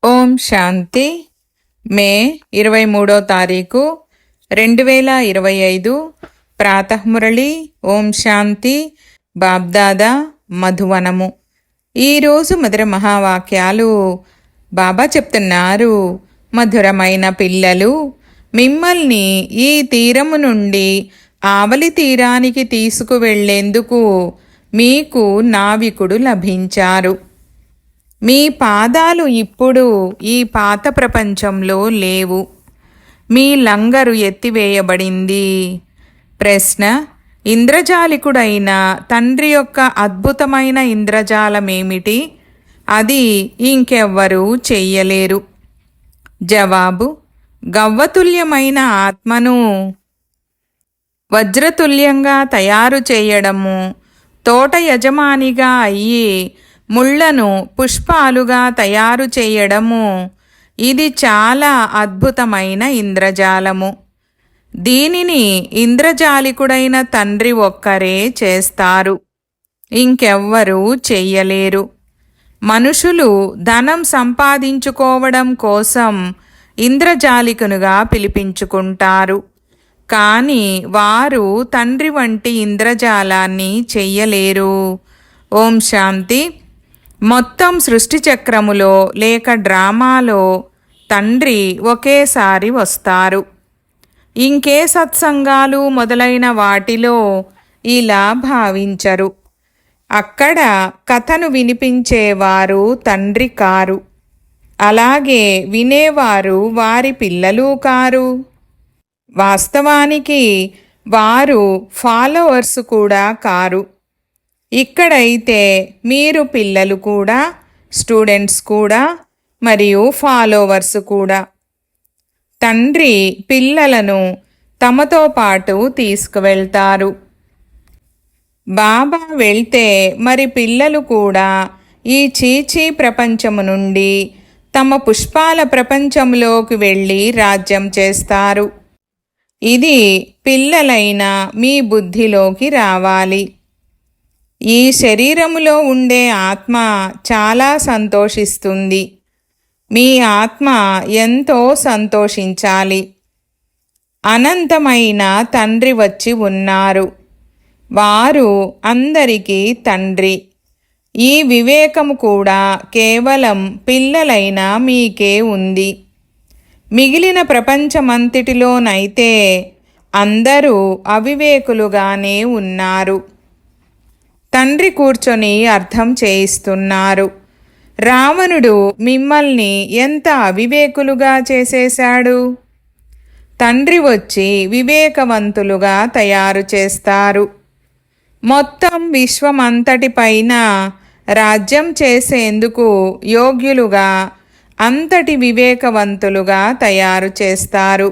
ఓం శాంతి. మే 23వ తారీఖు 2025 ప్రాతఃమురళి. ఓం శాంతి. బాబ్దాదా మధువనము. ఈరోజు మధుర మహావాక్యాలు బాబా చెప్తున్నారు. మధురమైన పిల్లలు, మిమ్మల్ని ఈ తీరము నుండి ఆవలి తీరానికి తీసుకువెళ్లేందుకు మీకు నావికుడు లభించారు. మీ పాదాలు ఇప్పుడు ఈ పాత ప్రపంచంలో లేవు. మీ లంగరు ఎత్తివేయబడింది. ప్రశ్న: ఇంద్రజాలికుడైన తండ్రి యొక్క అద్భుతమైన ఇంద్రజాలమేమిటి? అది ఇంకెవ్వరూ చెయ్యలేరు. జవాబు: గవ్వతుల్యమైన ఆత్మను వజ్రతుల్యంగా తయారు చేయడము, తోట యజమానిగా అయ్యి ముళ్లను పుష్పాలుగా తయారు చేయడము, ఇది చాలా అద్భుతమైన ఇంద్రజాలము. దీనిని ఇంద్రజాలికుడైన తండ్రి ఒక్కరే చేస్తారు, ఇంకెవ్వరూ చెయ్యలేరు. మనుషులు ధనం సంపాదించుకోవడం కోసం ఇంద్రజాలికునుగా పిలిపించుకుంటారు, కానీ వారు తండ్రి వంటి ఇంద్రజాలాన్ని చెయ్యలేరు. ఓం శాంతి. మొత్తం సృష్టి చక్రములో లేక డ్రామాలో తండ్రి ఒకేసారి వస్తారు. ఇంకే సత్సంగాలు మొదలైన వాటిలో ఇలా భావించరు. అక్కడ కథను వినిపించేవారు తండ్రి కారు, అలాగే వినేవారు వారి పిల్లలు కారు. వాస్తవానికి వారు ఫాలోవర్స్ కూడా కారు. ఇక్కడైతే మీరు పిల్లలు కూడా, స్టూడెంట్స్ కూడా మరియు ఫాలోవర్స్ కూడా. తండ్రి పిల్లలను తమతో పాటు తీసుకువెళ్తారు. బాబా వెళ్తే మరి పిల్లలు కూడా ఈ చీచీ ప్రపంచము నుండి తమ పుష్పాల ప్రపంచంలోకి వెళ్ళి రాజ్యం చేస్తారు. ఇది పిల్లలైన మీ బుద్ధిలోకి రావాలి. ఈ శరీరములో ఉండే ఆత్మ చాలా సంతోషిస్తుంది. మీ ఆత్మ ఎంతో సంతోషించాలి. అనంతమైన తండ్రి వచ్చి ఉన్నారు. వారు అందరికీ తండ్రి. ఈ వివేకము కూడా కేవలం పిల్లలైన మీకే ఉంది. మిగిలిన ప్రపంచమంతటిలోనైతే అందరూ అవివేకులుగానే ఉన్నారు. తండ్రి కూర్చొని అర్థం చేయిస్తున్నారు. రావణుడు మిమ్మల్ని ఎంత అవివేకులుగా చేసేశాడు. తండ్రి వచ్చి వివేకవంతులుగా తయారు చేస్తారు. మొత్తం విశ్వమంతటిపైన రాజ్యం చేసేందుకు యోగ్యులుగా, అంతటి వివేకవంతులుగా తయారు చేస్తారు.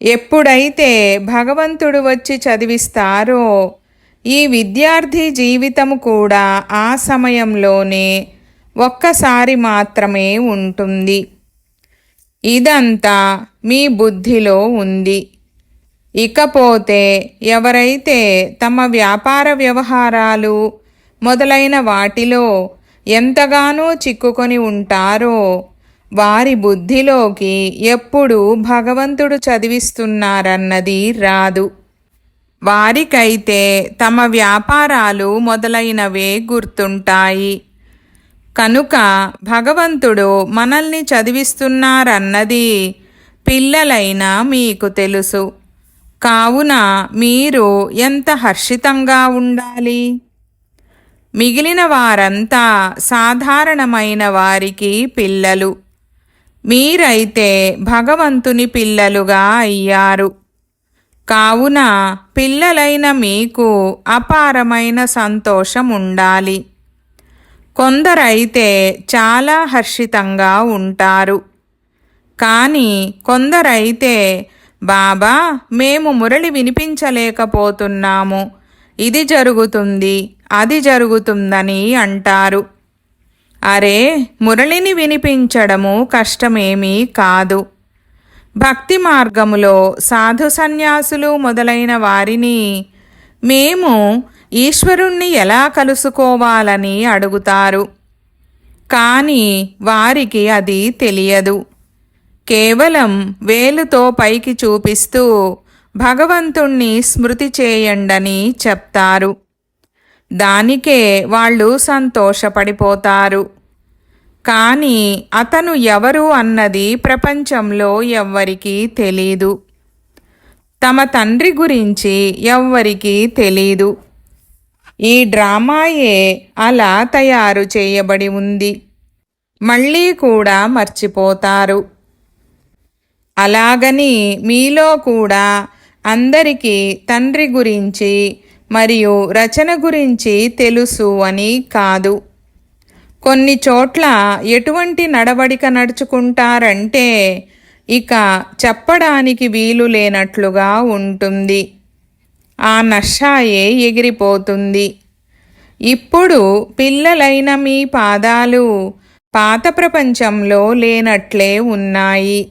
ఎప్పుడైతే భగవంతుడు వచ్చి చదివిస్తారో ఈ విద్యార్థి జీవితము కూడా ఆ సమయంలోనే ఒక్కసారి మాత్రమే ఉంటుంది. ఇదంతా మీ బుద్ధిలో ఉంది. ఇకపోతే ఎవరైతే తమ వ్యాపార వ్యవహారాలు మొదలైన వాటిలో ఎంతగానో చిక్కుకొని ఉంటారో వారి బుద్ధిలోకి ఎప్పుడూ భగవంతుడు చదివిస్తున్నారన్నది రాదు. వారికైతే తమ వ్యాపారాలు మొదలైనవే గుర్తుంటాయి. కనుక భగవంతుడు మనల్ని చదివిస్తున్నారన్నది పిల్లలైన మీకు తెలుసు. కావున మీరు ఎంత హర్షితంగా ఉండాలి. మిగిలిన వారంతా సాధారణమైన వారికి పిల్లలు. మీరైతే భగవంతుని పిల్లలుగా అయ్యారు. కావున పిల్లలైన మీకు అపారమైన సంతోషం ఉండాలి. కొందరైతే చాలా హర్షితంగా ఉంటారు. కానీ కొందరైతే బాబా, మేము మురళి వినిపించలేకపోతున్నాము, ఇది జరుగుతుంది, అది జరుగుతుందని అంటారు. అరే, మురళిని వినిపించడము కష్టమేమీ కాదు. భక్తి మార్గములో సాధు సన్యాసులు మొదలైన వారిని మేము ఈశ్వరుణ్ణి ఎలా కలుసుకోవాలని అడుగుతారు. కానీ వారికి అది తెలియదు. కేవలం వేలుతో పైకి చూపిస్తూ భగవంతుణ్ణి స్మృతి చేయండని చెప్తారు. దానికే వాళ్ళు సంతోషపడిపోతారు. కానీ అతను ఎవరు అన్నది ప్రపంచంలో ఎవ్వరికీ తెలీదు. తమ తండ్రి గురించి ఎవ్వరికీ తెలీదు. ఈ డ్రామాయే అలా తయారు చేయబడి ఉంది. మళ్ళీ కూడా మర్చిపోతారు. అలాగని మీలో కూడా అందరికీ తండ్రి గురించి మరియు రచన గురించి తెలుసు అని కాదు. కొన్ని చోట్ల ఎటువంటి నడవడిక నడుచుకుంటారంటే ఇక చెప్పడానికి వీలు లేనట్లుగా ఉంటుంది. ఆ నషాయే ఎగిరిపోతుంది. ఇప్పుడు పిల్లలైన మీ పాదాలు పాత ప్రపంచంలో లేనట్లే ఉన్నాయి.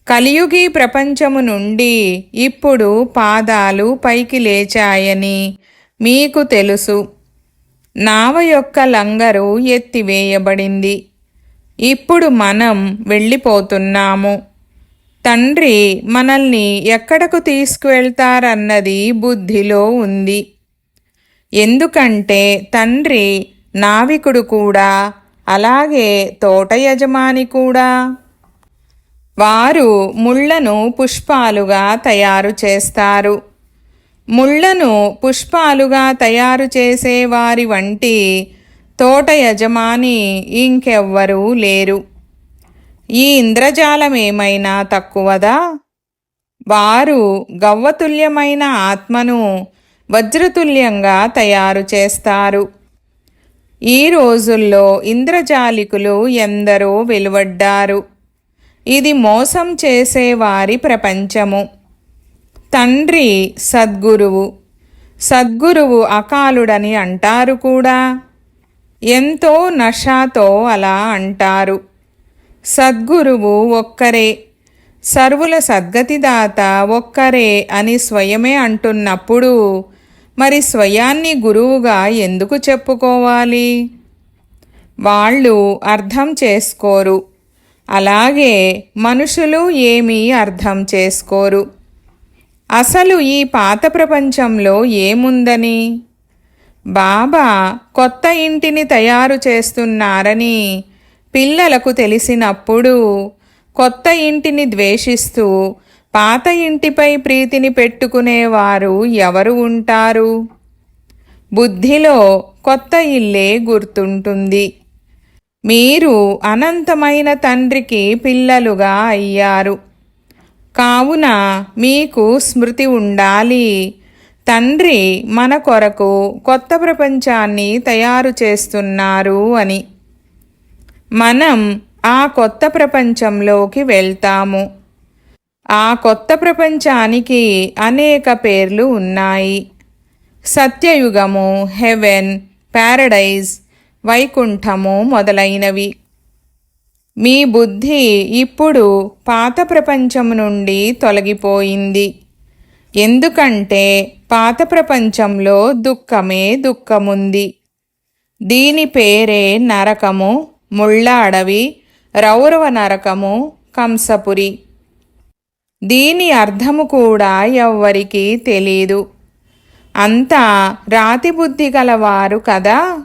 కలియుగి ప్రపంచము నుండి ఇప్పుడు పాదాలు పైకి లేచాయని మీకు తెలుసు. నావ యొక్క లంగరు ఎత్తివేయబడింది. ఇప్పుడు మనం వెళ్ళిపోతున్నాము. తండ్రి మనల్ని ఎక్కడకు తీసుకువెళ్తారన్నది బుద్ధిలో ఉంది. ఎందుకంటే తండ్రి నావికుడు కూడా, అలాగే తోట యజమాని కూడా. వారు ముళ్లను పుష్పాలుగా తయారు చేస్తారు. ముళ్లను పుష్పాలుగా తయారు చేసే వారి వంటి తోట యజమాని ఇంకెవ్వరూ లేరు. ఈ ఇంద్రజాలమేమైనా తక్కువదా? వారు గవ్వతుల్యమైన ఆత్మను వజ్రతుల్యంగా తయారు చేస్తారు. ఈ రోజుల్లో ఇంద్రజాలికులు ఎందరో వెలువడ్డారు. ఇది మోసం చేసేవారి ప్రపంచము. తండ్రి సద్గురువు. సద్గురువు అకాలుడని అంటారు కూడా. ఎంతో నషాతో అలా అంటారు. సద్గురువు ఒక్కరే, సర్వుల సద్గతిదాత ఒక్కరే అని స్వయమే అంటున్నప్పుడు మరి స్వయాన్ని గురువుగా ఎందుకు చెప్పుకోవాలి? వాళ్ళు అర్థం చేసుకోరు. అలాగే మనుషులు ఏమీ అర్థం చేసుకోరు. అసలు ఈ పాత ప్రపంచంలో ఏముందని? బాబా కొత్త ఇంటిని తయారు చేస్తున్నారని పిల్లలకు తెలిసినప్పుడు కొత్త ఇంటిని ద్వేషిస్తూ పాత ఇంటిపై ప్రీతిని పెట్టుకునేవారు ఎవరు ఉంటారు? బుద్ధిలో కొత్త ఇల్లే గుర్తుంటుంది. మీరు అనంతమైన తండ్రికి పిల్లలుగా అయ్యారు. కావున మీకు స్మృతి ఉండాలి. తండ్రి మన కొరకు కొత్త ప్రపంచాన్ని తయారు చేస్తున్నారు అని. మనం ఆ కొత్త ప్రపంచంలోకి వెళ్తాము. ఆ కొత్త ప్రపంచానికి అనేక పేర్లు ఉన్నాయి. సత్యయుగము, హెవెన్, ప్యారడైజ్, వైకుంఠము మొదలైనవి. మీ బుద్ధి ఇప్పుడు పాత ప్రపంచం నుండి తొలగిపోయింది. ఎందుకంటే పాత ప్రపంచంలో దుఃఖమే దుఃఖముంది. దీని పేరే నరకము, ముళ్ళ అడవి, రౌరవ నరకము, కంసపురి. దీని అర్థము కూడా ఎవ్వరికీ తెలీదు. అంతా రాతి బుద్ధి గలవారు కదా.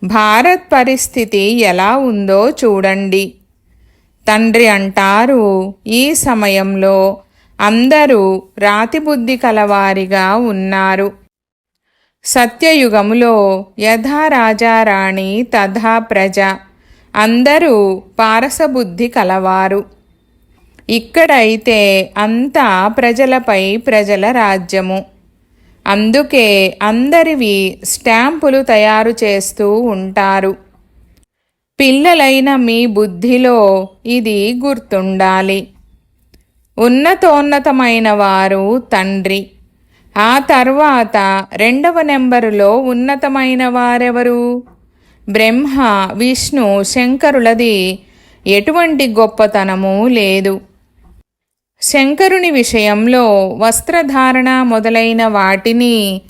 భారత్ పరిస్థితి ఎలా ఉందో చూడండి. తండ్రి అంటారు, ఈ సమయంలో అందరూ రాతి బుద్ధి కలవారిగా ఉన్నారు. సత్యయుగములో యథా రాజారాణి తథా ప్రజ, అందరూ పారసబుద్ధి కలవారు. ఇక్కడైతే అంతా ప్రజలపై ప్రజల రాజ్యము. అందుకే అందరివి స్టాంపులు తయారు చేస్తూ ఉంటారు. పిల్లలైన మీ బుద్ధిలో ఇది గుర్తుండాలి. ఉన్నతోన్నతమైన వారు తండ్రి. ఆ తర్వాత రెండవ నెంబరులో ఉన్నతమైన వారెవరు? బ్రహ్మ, విష్ణు, శంకరులది ఎటువంటి గొప్పతనము లేదు. శంకరుని విషయంలో వస్త్రధారణ మొదలైన వాటిని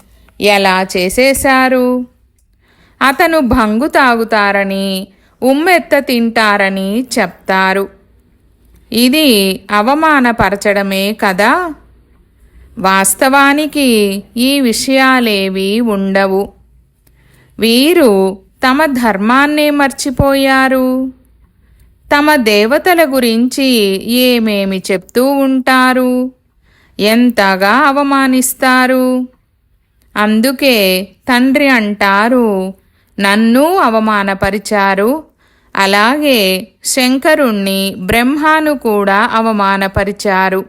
ఎలా చేసేశారు? అతను భంగు తాగుతారని, ఉమ్మెత్త తింటారని చెప్తారు. ఇది అవమానపరచడమే కదా. వాస్తవానికి ఈ విషయాలేవీ ఉండవు. వీరు తమ ధర్మాన్నే మర్చిపోయారు. తమ దేవతల గురించి ఏమేమి చెప్తూ ఉంటారు, ఎంతగా అవమానిస్తారు. అందుకే తండ్రి అంటారు, నన్ను అవమానపరిచారు, అలాగే శంకరుణ్ణి, బ్రహ్మను కూడా అవమానపరిచారు.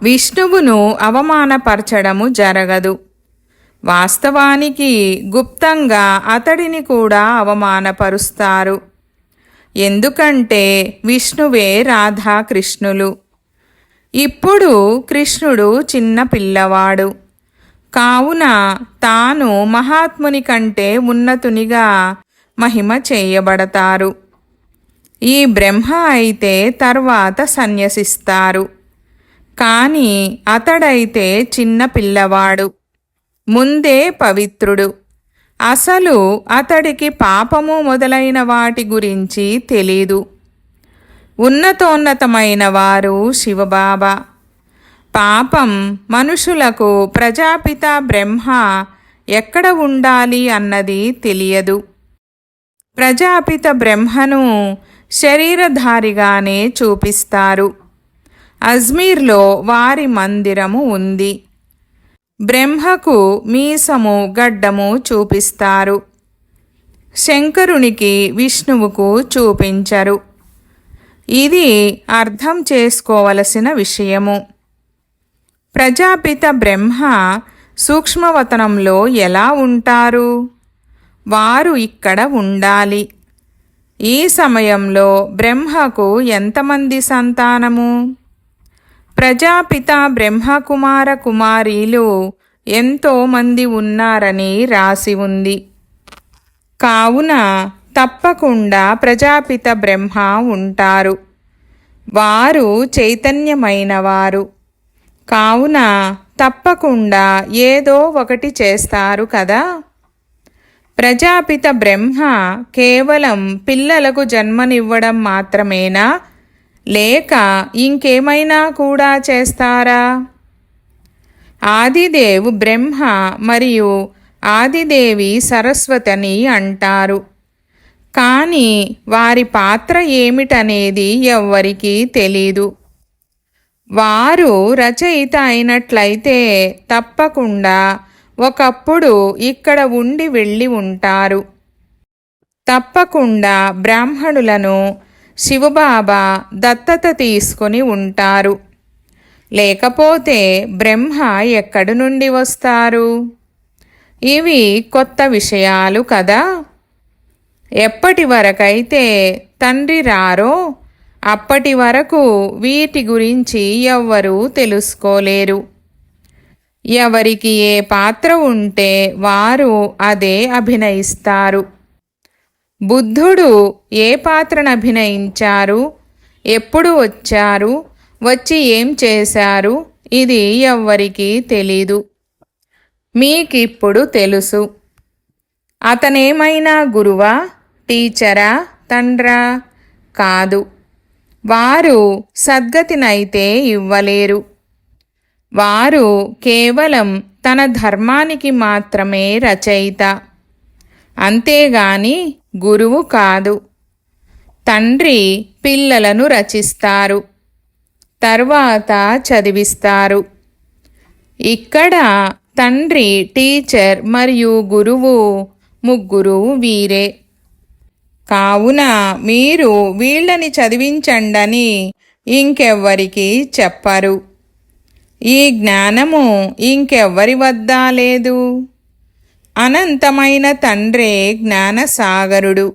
విష్ణువును అవమానపరచడము జరగదు. వాస్తవానికి గుప్తంగా అతడిని కూడా అవమానపరుస్తారు. ఎందుకంటే విష్ణువే రాధాకృష్ణులు. ఇప్పుడు కృష్ణుడు చిన్న పిల్లవాడు కావున తాను మహాత్ముని కంటే ఉన్నతునిగా మహిమ చేయబడతారు. ఈ బ్రహ్మ అయితే తర్వాత సన్యసిస్తారు. కానీ అతడైతే చిన్న పిల్లవాడు, ముందే పవిత్రుడు. అసలు అతడికి పాపము మొదలైన వాటి గురించి తెలీదు. ఉన్నతోన్నతమైన వారు శివబాబా. పాపం మనుషులకు ప్రజాపిత బ్రహ్మ ఎక్కడ ఉండాలి అన్నది తెలియదు. ప్రజాపిత బ్రహ్మను శరీరధారిగానే చూపిస్తారు. అజ్మీర్లో వారి మందిరము ఉంది. బ్రహ్మకు మీసము గడ్డము చూపిస్తారు. శంకరునికి, విష్ణువుకు చూపించరు. ఇది అర్థం చేసుకోవలసిన విషయము. ప్రజాపిత బ్రహ్మ సూక్ష్మవతనంలో ఎలా ఉంటారు? వారు ఇక్కడ ఉండాలి. ఈ సమయంలో బ్రహ్మకు ఎంతమంది సంతానము? ప్రజాపిత బ్రహ్మకుమార కుమారీలు ఎంతోమంది ఉన్నారని రాసి ఉంది. కావున తప్పకుండా ప్రజాపిత బ్రహ్మ ఉంటారు. వారు చైతన్యమైనవారు కావున తప్పకుండా ఏదో ఒకటి చేస్తారు కదా. ప్రజాపిత బ్రహ్మ కేవలం పిల్లలకు జన్మనివ్వడం మాత్రమేనా, లేక ఇంకేమైనా కూడా చేస్తారా? ఆదిదేవు బ్రహ్మ మరియు ఆదిదేవి సరస్వతిని అంటారు. కానీ వారి పాత్ర ఏమిటనేది ఎవ్వరికీ తెలీదు. వారు రచయిత అయినట్లయితే తప్పకుండా ఒకప్పుడు ఇక్కడ ఉండి వెళ్ళి ఉంటారు. తప్పకుండా బ్రాహ్మణులను శివబాబా దత్తత తీసుకొని ఉంటారు. లేకపోతే బ్రహ్మ ఎక్కడి నుండి వస్తారు? ఇవి కొత్త విషయాలు కదా. ఎప్పటి వరకైతే తండ్రి రారో అప్పటి వరకు వీటి గురించి ఎవ్వరూ తెలుసుకోలేరు. ఎవరికి ఏ పాత్ర ఉంటే వారు అదే అభినయిస్తారు. బుద్ధుడు ఏ పాత్రను అభినయించారు, ఎప్పుడు వచ్చారు, వచ్చి ఏం చేశారు, ఇది ఎవ్వరికీ తెలీదు. మీకిప్పుడు తెలుసు. అతనేమైనా గురువా, టీచరా, తండ్రా? కాదు. వారు సద్గతినైతే ఇవ్వలేరు. వారు కేవలం తన ధర్మానికి మాత్రమే రచయిత, అంతేగాని గురువు కాదు. తండ్రి పిల్లలను రచిస్తారు, తర్వాత చదివిస్తారు. ఇక్కడ తండ్రి, టీచర్ మరియు గురువు ముగ్గురు వీరే. కావున మీరు వీళ్ళని చదివించండని ఇంకెవ్వరికి చెప్పరు. ఈ జ్ఞానము ఇంకెవ్వరి వద్ద లేదు. అనంతమైన తండ్రే జ్ఞానసాగరుడు.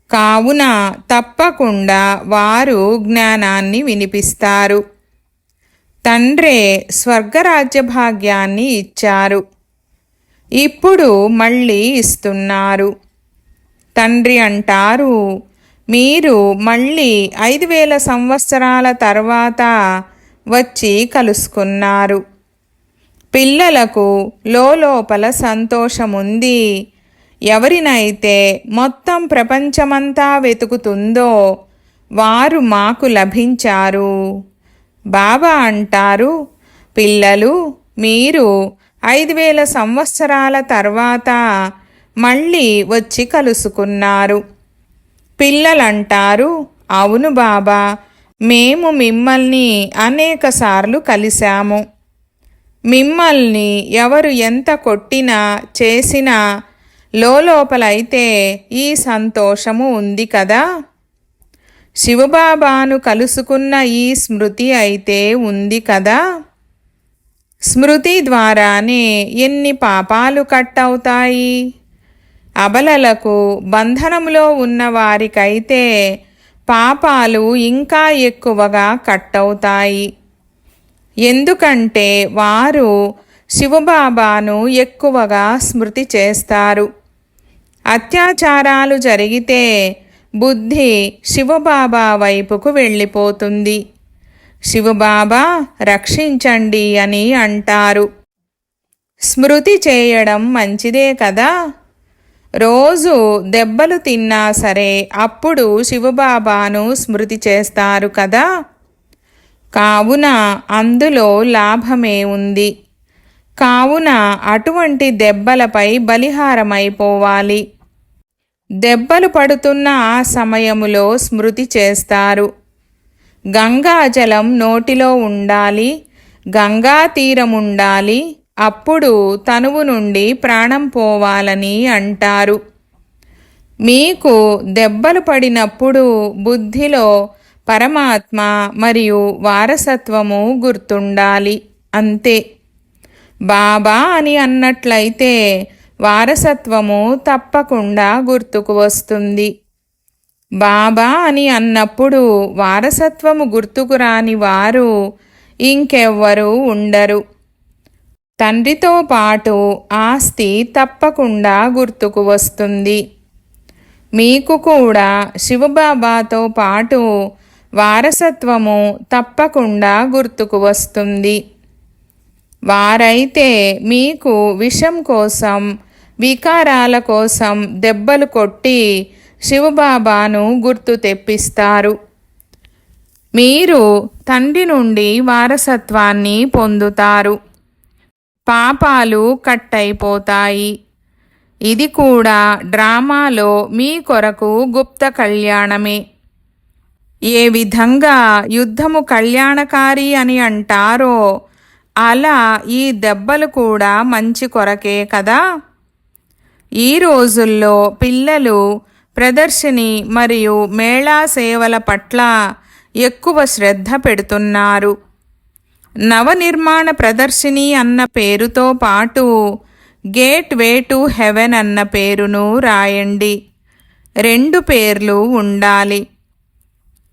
కావున తప్పకుండా వారు జ్ఞానాన్ని వినిపిస్తారు. తండ్రే స్వర్గరాజ్య భాగ్యాన్ని ఇచ్చారు, ఇప్పుడు మళ్ళీ ఇస్తున్నారు. తండ్రి అంటారు, మీరు మళ్ళీ 5000 సంవత్సరాల తర్వాత వచ్చి కలుసుకున్నారు. పిల్లలకు లోపల సంతోషముంది. ఎవరినైతే మొత్తం ప్రపంచమంతా వెతుకుతుందో వారు మాకు లభించారు. బాబా అంటారు, పిల్లలు, మీరు 5000 సంవత్సరాల తర్వాత మళ్ళీ వచ్చి కలుసుకున్నారు. పిల్లలంటారు, అవును బాబా, మేము మిమ్మల్ని అనేకసార్లు కలిశాము. మిమ్మల్ని ఎవరు ఎంత కొట్టినా చేసినా లోపలైతే ఈ సంతోషము ఉంది కదా. శివబాబాను కలుసుకున్న ఈ స్మృతి అయితే ఉంది కదా. స్మృతి ద్వారానే ఎన్ని పాపాలు కట్టవుతాయి. అబలలకు, బంధనంలో ఉన్న వారికైతే పాపాలు ఇంకా ఎక్కువగా కట్టవుతాయి. ఎందుకంటే వారు శివబాబాను ఎక్కువగా స్మృతి చేస్తారు. అత్యాచారాలు జరిగితే బుద్ధి శివబాబా వైపుకు వెళ్ళిపోతుంది. శివబాబా రక్షించండి అని అంటారు. స్మృతి చేయడం మంచిదే కదా. రోజు దెబ్బలు తిన్నా సరే అప్పుడు శివబాబాను స్మృతి చేస్తారు కదా. కావున అందులో లాభమే ఉంది. కావున అటువంటి దెబ్బలపై బలిహారమైపోవాలి. దెబ్బలు పడుతున్న ఆ సమయములో స్మృతి చేస్తారు. గంగాజలం నోటిలో ఉండాలి, గంగా తీరముండాలి, అప్పుడు తనువు నుండి ప్రాణం పోవాలని అంటారు. మీకు దెబ్బలు పడినప్పుడు బుద్ధిలో పరమాత్మ మరియు వారసత్వము గుర్తుండాలి, అంతే. బాబా అని అన్నట్లయితే వారసత్వము తప్పకుండా గుర్తుకు వస్తుంది. బాబా అని అన్నప్పుడు వారసత్వము గుర్తుకు రాని వారు ఇంకెవ్వరూ ఉండరు. తండ్రితో పాటు ఆస్తి తప్పకుండా గుర్తుకు వస్తుంది. మీకు కూడా శివబాబాతో పాటు వారసత్వము తప్పకుండా గుర్తుకు వస్తుంది. వారైతే మీకు విషం కోసం, వికారాల కోసం దెబ్బలు కొట్టి శివబాబాను గుర్తు తెప్పిస్తారు. మీరు తండ్రి నుండి వారసత్వాన్ని పొందుతారు. పాపాలు కట్టయిపోతాయి. ఇది కూడా డ్రామాలో మీ కొరకు గుప్త కళ్యాణమే. ఏ విధంగా యుద్ధము కళ్యాణకారి అని అంటారో అలా ఈ దెబ్బలు కూడా మంచి కొరకే కదా. ఈ రోజుల్లో పిల్లలు ప్రదర్శిని మరియు మేళా సేవల పట్ల ఎక్కువ శ్రద్ధ పెడుతున్నారు. నవనిర్మాణ ప్రదర్శిని అన్న పేరుతో పాటు గేట్ వే టు హెవెన్ అన్న పేరును రాయండి. 2 పేర్లు ఉండాలి.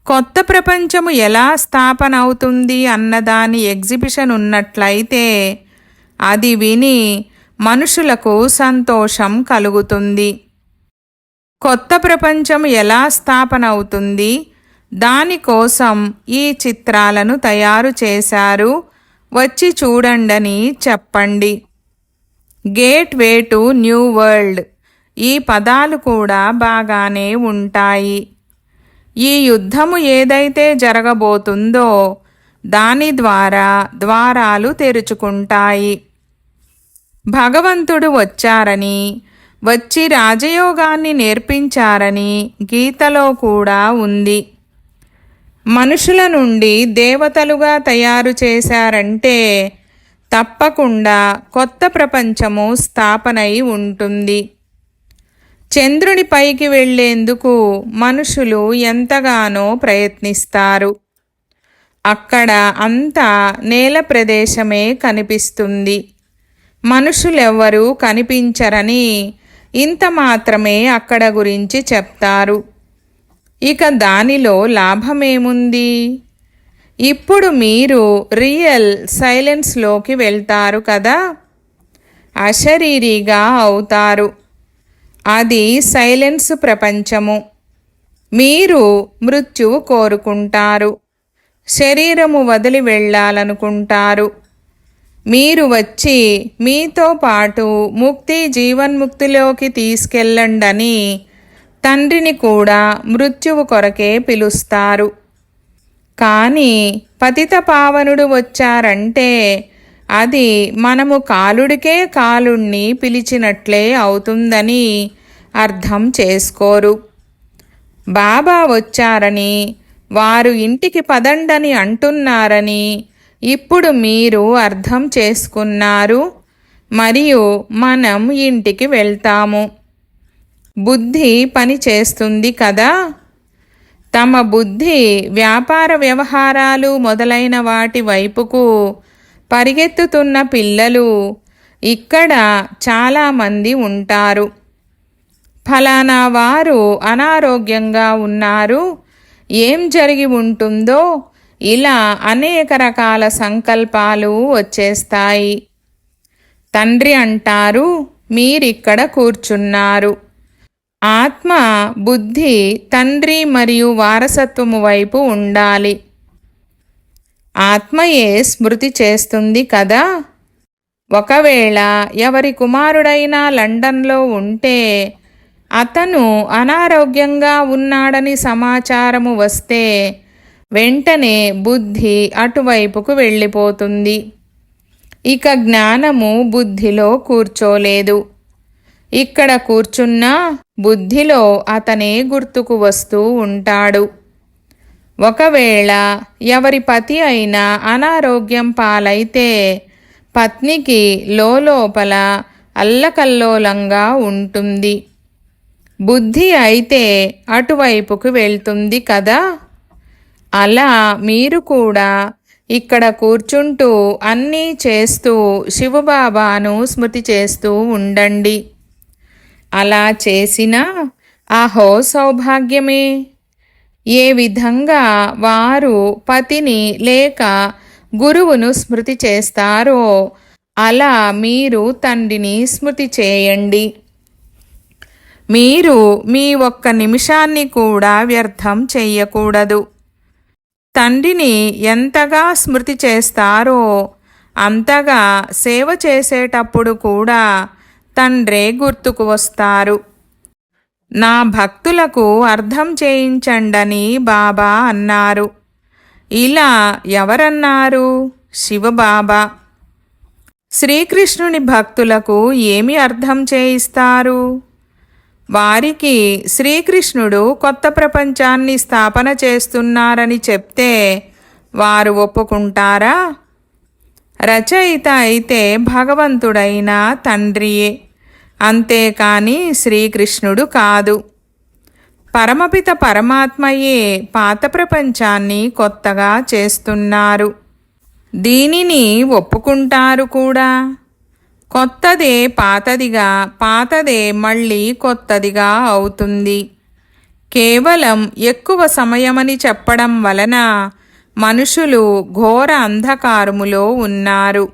కొత్త ప్రపంచము ఎలా స్థాపన అవుతుంది అన్నదాని ఎగ్జిబిషన్ ఉన్నట్లయితే అది విని మనుషులకు సంతోషం కలుగుతుంది. కొత్త ప్రపంచం ఎలా స్థాపన అవుతుంది, దానికోసం ఈ చిత్రాలను తయారు చేశారు, వచ్చి చూడండని చెప్పండి. Gate way to new world, ఈ పదాలు కూడా బాగానే ఉంటాయి. ఈ యుద్ధము ఏదైతే జరగబోతుందో దాని ద్వారా ద్వారాలు తెరుచుకుంటాయి. భగవంతుడు వచ్చారని, వచ్చి రాజయోగాన్ని నేర్పించారని గీతలో కూడా ఉంది. మనుషుల నుండి దేవతలుగా తయారు చేశారంటే తప్పకుండా కొత్త ప్రపంచము స్థాపనై ఉంటుంది. చంద్రుని పైకి వెళ్లేందుకు మనుషులు ఎంతగానో ప్రయత్నిస్తారు. అక్కడ అంతా నేల ప్రదేశమే కనిపిస్తుంది. మనుషులెవ్వరూ కనిపించరని ఇంత మాత్రమే అక్కడ గురించి చెప్తారు. ఇక దానిలో లాభమేముంది? ఇప్పుడు మీరు రియల్ సైలెన్స్లోకి వెళ్తారు కదా, అశరీరిగా అవుతారు. అది సైలెన్స్ ప్రపంచము. మీరు మృత్యువు కోరుకుంటారు, శరీరము వదిలి వెళ్ళాలనుకుంటారు. మీరు వచ్చి మీతో పాటు ముక్తి జీవన్ముక్తిలోకి తీసుకెళ్ళండని తండ్రిని కూడా మృత్యువు కొరకే పిలుస్తారు. కానీ పతిత పావనుడు వచ్చారంటే అది మనము కాలుడికే కాలుణ్ణి పిలిచినట్లే అవుతుందని అర్థం చేసుకోరు. బాబా వచ్చారని వారు ఇంటికి పదండని అంటున్నారని ఇప్పుడు మీరు అర్థం చేసుకున్నారు. మరియు మనం ఇంటికి వెళ్తాము. బుద్ధి పని చేస్తుంది కదా. తమ బుద్ధి వ్యాపార వ్యవహారాలు మొదలైన వాటి వైపుకు పరిగెత్తుతున్న పిల్లలు ఇక్కడ చాలామంది ఉంటారు. ఫలానా వారు అనారోగ్యంగా ఉన్నారు, ఏం జరిగి ఉంటుందో ఇలా అనేక రకాల సంకల్పాలు వచ్చేస్తాయి. తండ్రి అంటారు, మీరిక్కడ కూర్చున్నారు. ఆత్మ బుద్ధి తండ్రి మరియు వారసత్వము వైపు ఉండాలి. ఆత్మయే స్మృతి చేస్తుంది కదా. ఒకవేళ ఎవరి కుమారుడైనా లండన్లో ఉంటే అతను అనారోగ్యంగా ఉన్నాడని సమాచారము వస్తే వెంటనే బుద్ధి అటువైపుకు వెళ్ళిపోతుంది. ఇక జ్ఞానము బుద్ధిలో కూర్చోలేదు. ఇక్కడ కూర్చున్నా బుద్ధిలో అతనే గుర్తుకు వస్తూ ఉంటాడు. ఒకవేళ ఎవరి పతి అయినా అనారోగ్యం పాలైతే పత్నికి లోపల అల్లకల్లోలంగా ఉంటుంది. బుద్ధి అయితే అటువైపుకు వెళ్తుంది కదా. అలా మీరు కూడా ఇక్కడ కూర్చుంటూ అన్నీ చేస్తూ శివబాబాను స్మృతి చేస్తూ ఉండండి. అలా చేసినా అహో సౌభాగ్యమే. ఏ విధంగా వారు పతిని లేక గురువును స్మృతి చేస్తారో అలా మీరు తండ్రిని స్మృతి చేయండి. మీరు మీ ఒక్క నిమిషాన్ని కూడా వ్యర్థం చెయ్యకూడదు. తండ్రిని ఎంతగా స్మృతి చేస్తారో అంతగా సేవ చేసేటప్పుడు కూడా తండ్రే గుర్తుకు వస్తారు. నా భక్తులకు అర్థం చేయించండని బాబా అన్నారు. ఇలా ఎవరన్నారు? శివబాబా. శ్రీకృష్ణుని భక్తులకు ఏమి అర్థం చేయిస్తారు? వారికి శ్రీకృష్ణుడు కొత్త ప్రపంచాన్ని స్థాపన చేస్తున్నారని చెప్తే వారు ఒప్పుకుంటారా? రచయిత అయితే భగవంతుడైన తండ్రియే, అంతేకాని శ్రీకృష్ణుడు కాదు. పరమపిత పరమాత్మయే పాత ప్రపంచాన్ని కొత్తగా చేస్తున్నారు. దీనిని ఒప్పుకుంటారు కూడా. కొత్తదే పాతదిగా, పాతదే మళ్ళీ కొత్తదిగా అవుతుంది. కేవలం ఎక్కువ సమయమని చెప్పడం వలన మనుషులు ఘోర అంధకారములో ఉన్నారు.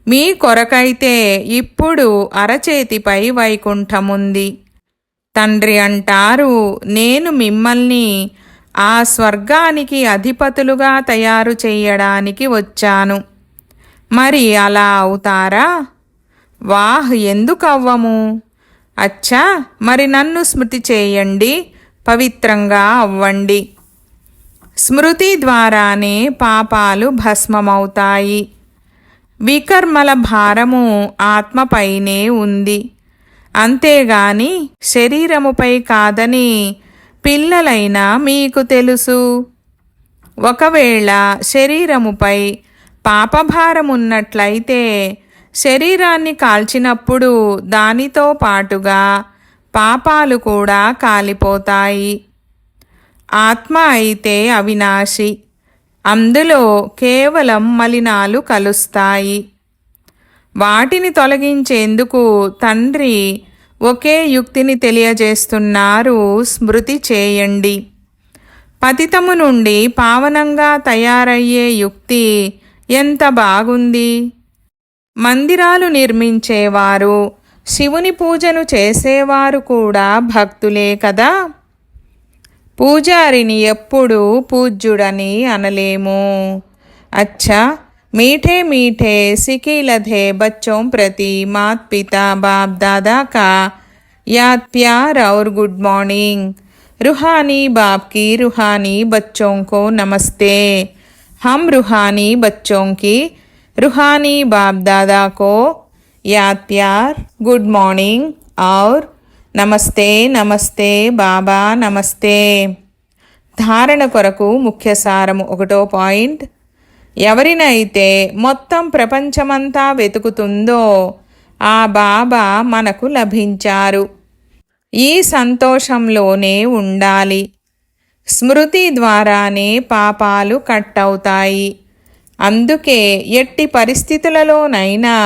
మీ కొరకైతే ఇప్పుడు అరచేతిపై వైకుంఠముంది. తండ్రి అంటారు, నేను మిమ్మల్ని ఆ స్వర్గానికి అధిపతులుగా తయారు చేయడానికి వచ్చాను. మరి అలా అవుతారా? వాహ్, ఎందుకు అవ్వము? అచ్చా, మరి నన్ను స్మృతి చేయండి, పవిత్రంగా అవ్వండి. స్మృతి ద్వారానే పాపాలు భస్మమవుతాయి. వికర్మల భారము ఆత్మపైనే ఉంది, అంతేగాని శరీరముపై కాదని పిల్లలైనా మీకు తెలుసు. ఒకవేళ శరీరముపై పాపభారమున్నట్లయితే శరీరాన్ని కాల్చినప్పుడు దానితో పాటుగా పాపాలు కూడా కాలిపోతాయి. ఆత్మ అయితే అవినాశి, అందులో కేవలం మలినాలు కలుస్తాయి. వాటిని తొలగించేందుకు తండ్రి ఒకే యుక్తిని తెలియజేస్తున్నారు, స్మృతి చేయండి. పతితము నుండి పావనంగా తయారయ్యే యుక్తి ఎంత బాగుంది. మందిరాలు నిర్మించేవారు, శివుని పూజను చేసేవారు కూడా భక్తులే కదా. పూజారిని ఎప్పుడూ పూజ్యుడని అనలేము. అచ్చా, मीठे मीठे सिकी लधे बच्चों प्रति मात पिता बाप दादा का याद प्यार और गुड मॉर्निंग। रूहानी बाप की रूहानी बच्चों को नमस्ते। हम रूहानी बच्चों की रूहानी बाप दादा को याद प्यार गुड मॉर्निंग और నమస్తే నమస్తే బాబా నమస్తే. ధారణ కొరకు ముఖ్య సారము 1వ పాయింట్. ఎవరినైతే మొత్తం ప్రపంచమంతా వెతుకుతుందో ఆ బాబా మనకు లభించారు. ఈ సంతోషంలోనే ఉండాలి. స్మృతి ద్వారానే పాపాలు కట్టవుతాయి. అందుకే ఎట్టి పరిస్థితులలోనైనా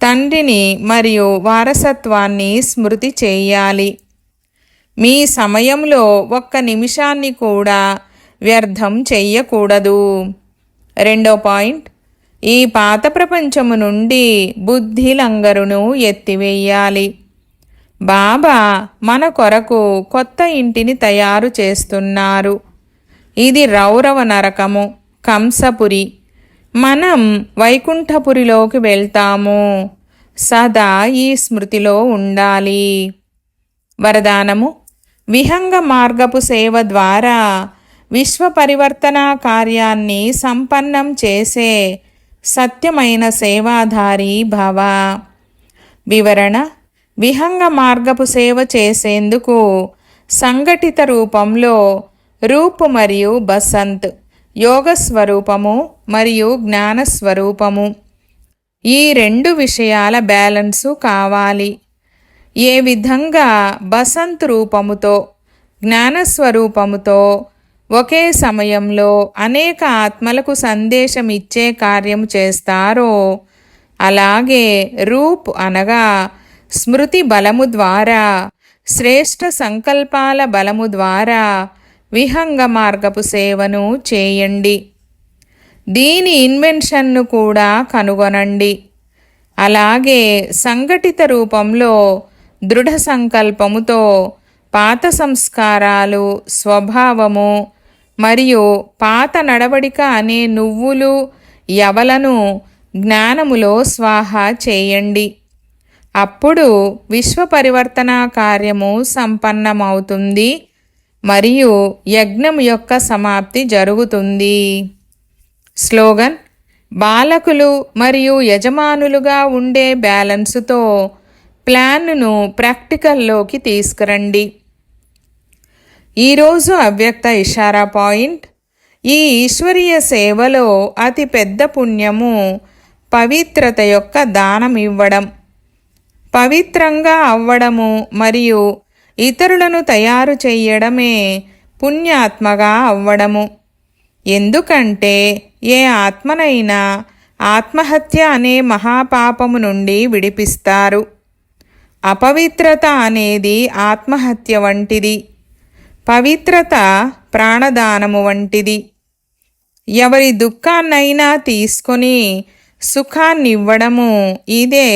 తండ్రిని మరియు వారసత్వాన్ని స్మృతి చేయాలి. మీ సమయంలో ఒక్క నిమిషాన్ని కూడా వ్యర్థం చెయ్యకూడదు. 2వ పాయింట్. ఈ పాత ప్రపంచము నుండి బుద్ధి లంగరును ఎత్తివేయాలి. బాబా మన కొరకు కొత్త ఇంటిని తయారు చేస్తున్నారు. ఇది రౌరవ నరకము, కంసపురి. మనం వైకుంఠపురిలోకి వెళ్తాము. సదా ఈ స్మృతిలో ఉండాలి. వరదానము. విహంగ మార్గపు సేవ ద్వారా విశ్వ పరివర్తన కార్యాన్ని సంపన్నం చేసే సత్యమైన సేవాధారి భవ. వివరణ. విహంగ మార్గపు సేవ చేసేందుకు సంఘటిత రూపంలో రూప్ మరియు బసంత్, యోగ స్వరూపము మరియు జ్ఞాన స్వరూపము, ఈ 2 విషయాల బ్యాలెన్సు కావాలి. ఏ విధంగా బసంత్ రూపముతో జ్ఞానస్వరూపముతో ఒకే సమయంలో అనేక ఆత్మలకు సందేశం ఇచ్చే కార్యము చేస్తారో అలాగే రూప్ అనగా స్మృతి బలము ద్వారా, శ్రేష్ఠ సంకల్పాల బలము ద్వారా విహంగ మార్గపు సేవను చేయండి. దీని ఇన్వెన్షన్ను కూడా కనుగొనండి. అలాగే సంఘటిత రూపంలో దృఢ సంకల్పముతో పాత సంస్కారాలు, స్వభావము మరియు పాత నడవడిక అనే నువ్వులు యవలను జ్ఞానములో స్వాహ చేయండి. అప్పుడు విశ్వ పరివర్తన కార్యము సంపన్నమవుతుంది మరియు యజ్ఞం యొక్క సమాప్తి జరుగుతుంది. స్లోగన్. బాలకులు మరియు యజమానులుగా ఉండే బ్యాలెన్సుతో ప్లాన్ను ప్రాక్టికల్లోకి తీసుకురండి. ఈరోజు అవ్యక్త ఇషారా పాయింట్. ఈ ఈశ్వరీయ సేవలో అతి పెద్ద పుణ్యము పవిత్రత యొక్క దానం ఇవ్వడం, పవిత్రంగా అవ్వడము మరియు ఇతరులను తయారు చేయడమే పుణ్యాత్మగా అవ్వడము. ఎందుకంటే ఏ ఆత్మనైనా ఆత్మహత్య అనే మహాపాపము నుండి విడిపిస్తారు. అపవిత్రత అనేది ఆత్మహత్య వంటిది. పవిత్రత ప్రాణదానము వంటిది. ఎవరి దుఃఖాన్నైనా తీసుకొని సుఖాన్నివ్వడము ఇదే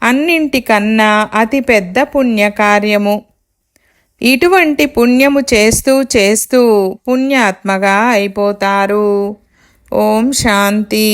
అన్నింటికన్నా అతిపెద్ద పుణ్యకార్యము. ఇటువంటి పుణ్యము చేస్తూ చేస్తూ పుణ్యాత్మగా అయిపోతారు. ఓం శాంతి.